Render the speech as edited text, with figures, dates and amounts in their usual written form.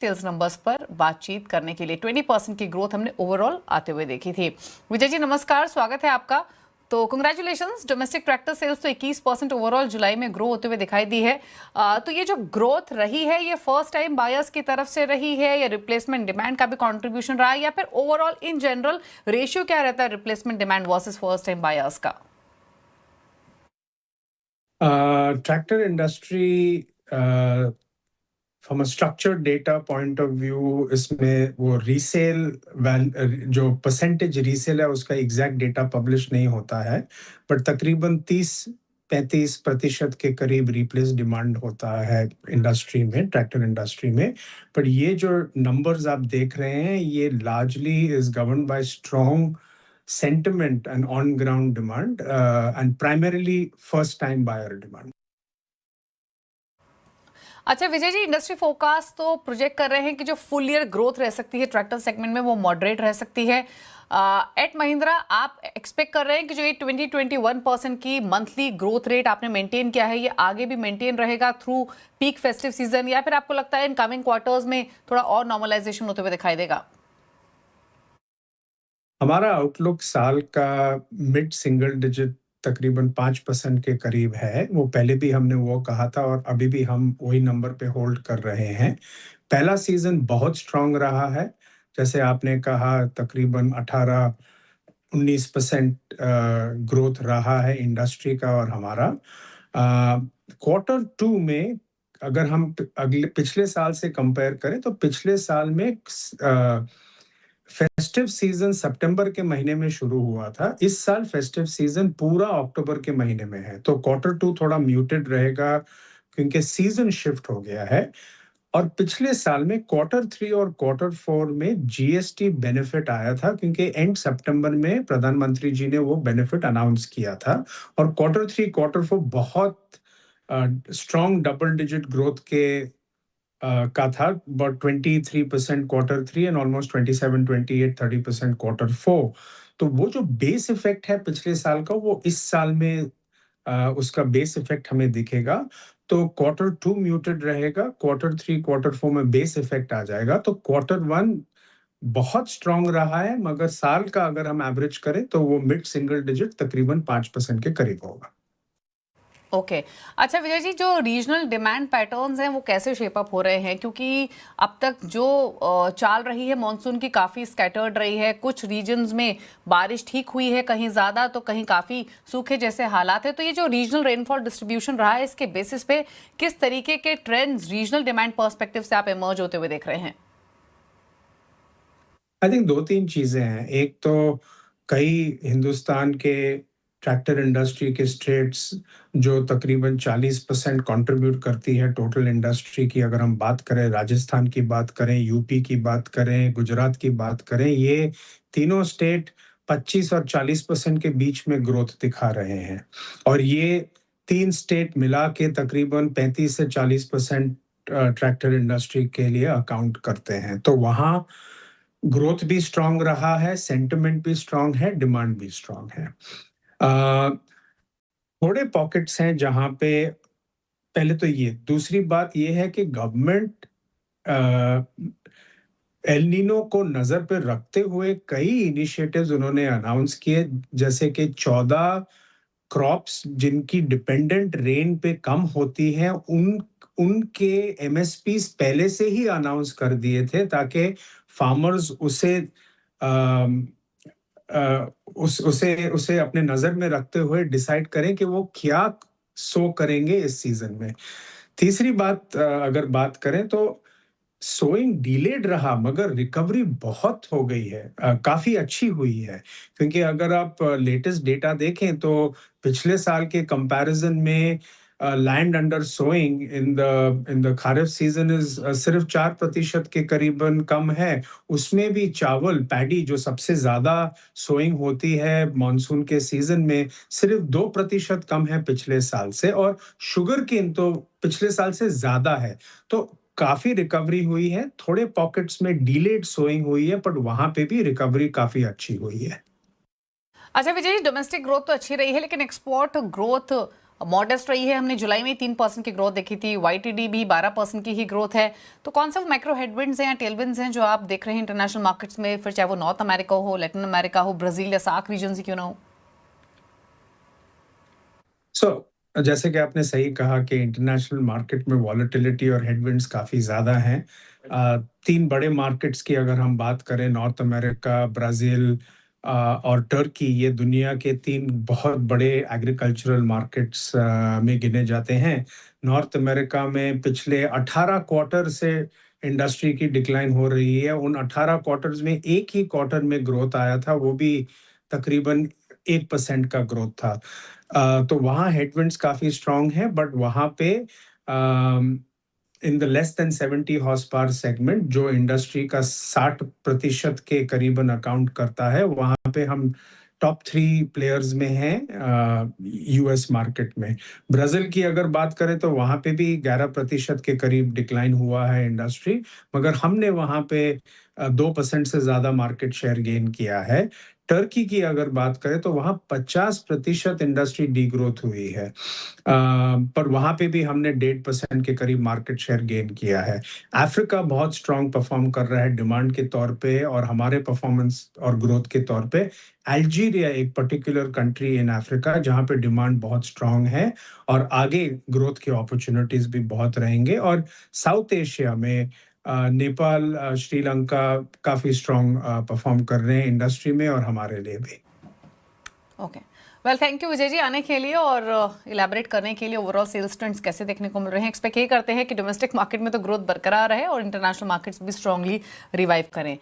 Sales numbers पर बातचीत करने के लिए 20% की ग्रोथ हमने ओवरऑल आते हुए देखी थी। विजय जी नमस्कार, स्वागत है आपका। तो कंग्रेचुलेशंस, डोमेस्टिक ट्रैक्टर सेल्स तो 21% ओवरऑल जुलाई में ग्रो होते हुए दिखाई दी है। तो ये जो ग्रोथ रही है ये फर्स्ट टाइम बायर्स की तरफ से रही है या रिप्लेसमेंट डिमांड का भी कंट्रीब्यूशन रहा है, या फिर ओवरऑल इन जनरल रेशियो क्या रहता है replacement demand versus first time buyers का? Tractor industry from a structured data point of view, इसमें वो रीसेल जो परसेंटेज रीसेल है उसका एग्जैक्ट डेटा पब्लिश नहीं होता है, बट तकरीबन 30-35% के करीब रिप्लेस डिमांड होता है इंडस्ट्री में, ट्रैक्टर इंडस्ट्री में। पर ये जो नंबर्स आप देख रहे हैं ये largely is govern by strong sentiment and on-ground demand, and primarily first-time buyer demand. अच्छा विजय जी, इंडस्ट्री फोरकास्ट तो प्रोजेक्ट कर रहे हैं कि जो फुल ईयर ग्रोथ रह सकती है ट्रैक्टर सेगमेंट में वो मॉडरेट रह सकती है। एट महिंद्रा आप एक्सपेक्ट कर रहे हैं कि जो ये 20-21% की मंथली ग्रोथ रेट आपने मेंटेन किया है ये आगे भी मेंटेन रहेगा थ्रू पीक फेस्टिव सीजन, या फिर आपको लगता है इन कमिंग क्वार्टर्स में थोड़ा और नॉर्मलाइजेशन होते हुए दिखाई देगा? हमारा आउटलुक साल का मिड सिंगल डिजिट तकरीबन 5% के करीब है। वो पहले भी हमने वो कहा था और अभी भी हम वही नंबर पे होल्ड कर रहे हैं। पहला सीजन बहुत स्ट्रांग रहा है, जैसे आपने कहा तकरीबन 18-19% ग्रोथ रहा है इंडस्ट्री का और हमारा। क्वार्टर टू में अगर हम पिछले साल से कंपेयर करें तो पिछले साल में फेस्टिव सीजन सितंबर के महीने में शुरू हुआ था, इस साल फेस्टिव सीजन पूरा अक्टूबर के महीने में है, तो क्वार्टर टू थोड़ा म्यूटेड रहेगा क्योंकि सीजन शिफ्ट हो गया है। और पिछले साल में क्वार्टर थ्री और क्वार्टर फोर में जीएसटी बेनिफिट आया था क्योंकि एंड सितंबर में प्रधानमंत्री जी ने वो बेनिफिट अनाउंस किया था। और क्वार्टर थ्री क्वार्टर फोर बहुत स्ट्रॉन्ग डबल डिजिट ग्रोथ के का था, about 23% quarter three and almost 27-28-30% quarter four. तो वो जो बेस इफेक्ट है पिछले साल का वो इस साल में उसका बेस इफेक्ट हमें दिखेगा। तो क्वार्टर टू म्यूटेड रहेगा, क्वार्टर थ्री क्वार्टर फोर में बेस इफेक्ट आ जाएगा। तो क्वार्टर वन बहुत स्ट्रांग रहा है, मगर साल का अगर हम एवरेज करें तो वो मिड सिंगल डिजिट तकरीबन 5% के करीब होगा। ओके अच्छा विजय जी, जो रीजनल डिमांड पैटर्न्स हैं वो कैसे शेप अप हो रहे हैं? क्योंकि अब तक जो चाल रही है मॉनसून की काफ़ी स्कैटर्ड रही है, कुछ रीजन्स में बारिश ठीक हुई है, कहीं ज़्यादा तो कहीं काफ़ी सूखे जैसे हालात है। तो ये जो रीजनल रेनफॉल डिस्ट्रीब्यूशन रहा है इसके बेसिस पे किस तरीके के ट्रेंड्स रीजनल डिमांड पर्सपेक्टिव से आप इमर्ज होते हुए देख रहे हैं? आई थिंक दो तीन चीजें हैं। एक तो कई हिंदुस्तान के ट्रैक्टर इंडस्ट्री के स्टेट्स जो तकरीबन 40% कंट्रीब्यूट करती है टोटल इंडस्ट्री की, अगर हम बात करें राजस्थान की बात करें, यूपी की बात करें, गुजरात की बात करें, ये तीनों स्टेट 25 और 40% के बीच में ग्रोथ दिखा रहे हैं। और ये तीन स्टेट मिला के तकरीबन 35 से 40% ट्रैक्टर इंडस्ट्री के लिए अकाउंट करते हैं। तो वहाँ ग्रोथ भी स्ट्रांग रहा है, सेंटिमेंट भी स्ट्रांग है, डिमांड भी स्ट्रांग है। थोड़े पॉकेट्स हैं जहां पे, पहले तो ये, दूसरी बात ये है कि गवर्नमेंट एल नीनो को नजर पे रखते हुए कई इनिशिएटिव्स उन्होंने अनाउंस किए, जैसे कि 14 क्रॉप्स जिनकी डिपेंडेंट रेन पे कम होती है उनके एमएसपी पहले से ही अनाउंस कर दिए थे ताकि फार्मर्स उसे अम, उसे अपने नजर में रखते हुए डिसाइड करें कि वो क्या सो करेंगे इस सीजन में। तीसरी बात, अगर बात करें तो सोइंग डिलेड रहा मगर रिकवरी बहुत हो गई है, काफी अच्छी हुई है। क्योंकि अगर आप लेटेस्ट डेटा देखें तो पिछले साल के कंपैरिजन में land under sowing in the kharif season is सिर्फ 4% के करीबन कम है। उसमें भी चावल पैडी जो सबसे ज्यादा सोइंग होती है मानसून के सीजन में, सिर्फ 2% कम है पिछले साल से। और शुगर केन तो पिछले साल से ज्यादा है। तो काफी रिकवरी हुई है, थोड़े पॉकेट्स में डिलेड सोइंग हुई है, बट वहां पे भी रिकवरी काफी अच्छी हुई है। अच्छा विजय जी, डोमेस्टिक ग्रोथ तो अच्छी रही है लेकिन एक्सपोर्ट ग्रोथ मॉडेस्ट रही है। हमने जुलाई में 3% की ग्रोथ देखी थी, YTD भी 12% की ही ग्रोथ है। तो कौन सा मैक्रो हेडविंड्स हैं या टेलविंड्स हैं जो आप देख रहे हैं इंटरनेशनल मार्केट्स में, फिर चाहे वो नॉर्थ अमेरिका हो, लैटिन अमेरिका हो, ब्राजील या सार्क रीजन ही क्यों ना हो? जैसे कि आपने सही कहा कि इंटरनेशनल मार्केट में वॉलेटिलिटी और हेडविंड्स काफ़ी ज़्यादा हैं। 3 बड़े मार्केट्स की अगर हम बात करें, नॉर्थ अमेरिका, ब्राज़ील और टर्की, ये दुनिया के 3 बहुत बड़े एग्रीकल्चरल मार्केट्स में गिने जाते हैं। नॉर्थ अमेरिका में पिछले 18 क्वार्टर से इंडस्ट्री की डिक्लाइन हो रही है। उन 18 क्वार्टर्स में एक ही क्वार्टर में ग्रोथ आया था, वो भी तकरीबन 1% का ग्रोथ था। तो वहाँ हेडविंड्स काफ़ी स्ट्रॉन्ग हैं, बट वहाँ पे in the less than 70 horse power segment, जो इंडस्ट्री का 60% के करीबन अकाउंट करता है, वहाँ पे हम टॉप 3 प्लेयर्स में हैं यूएस मार्केट में। ब्राज़ील की अगर बात करें तो वहाँ पे भी 11% के करीब डिक्लाइन हुआ है इंडस्ट्री, मगर हमने वहाँ पे 2% से ज़्यादा मार्केट शेयर गेन किया है। टर्की की अगर बात करें तो वहाँ 50% इंडस्ट्री डीग्रोथ हुई है। पर वहाँ पे भी हमने 1.5% के करीब मार्केट शेयर गेन किया है। अफ्रीका बहुत स्ट्रॉन्ग परफॉर्म कर रहा है डिमांड के तौर पे और हमारे परफॉर्मेंस और ग्रोथ के तौर पे। अल्जीरिया एक पर्टिकुलर कंट्री इन अफ्रीका जहाँ पे डिमांड बहुत स्ट्रॉन्ग है और आगे ग्रोथ के अपॉर्चुनिटीज भी बहुत रहेंगे। और साउथ एशिया में नेपाल, श्रीलंका काफ़ी स्ट्रॉन्ग परफॉर्म कर रहे हैं इंडस्ट्री में और हमारे लिए भी। Okay, well thank you Vijay ji आने के लिए और इलेबोरेट करने के लिए। ओवरऑल सेल्स ट्रेंड्स कैसे देखने को मिल रहे हैं, एक्सपेक्ट ये करते हैं कि डोमेस्टिक मार्केट में तो ग्रोथ बरकरार रहे और इंटरनेशनल मार्केट्स भी स्ट्रांगली रिवाइव करें।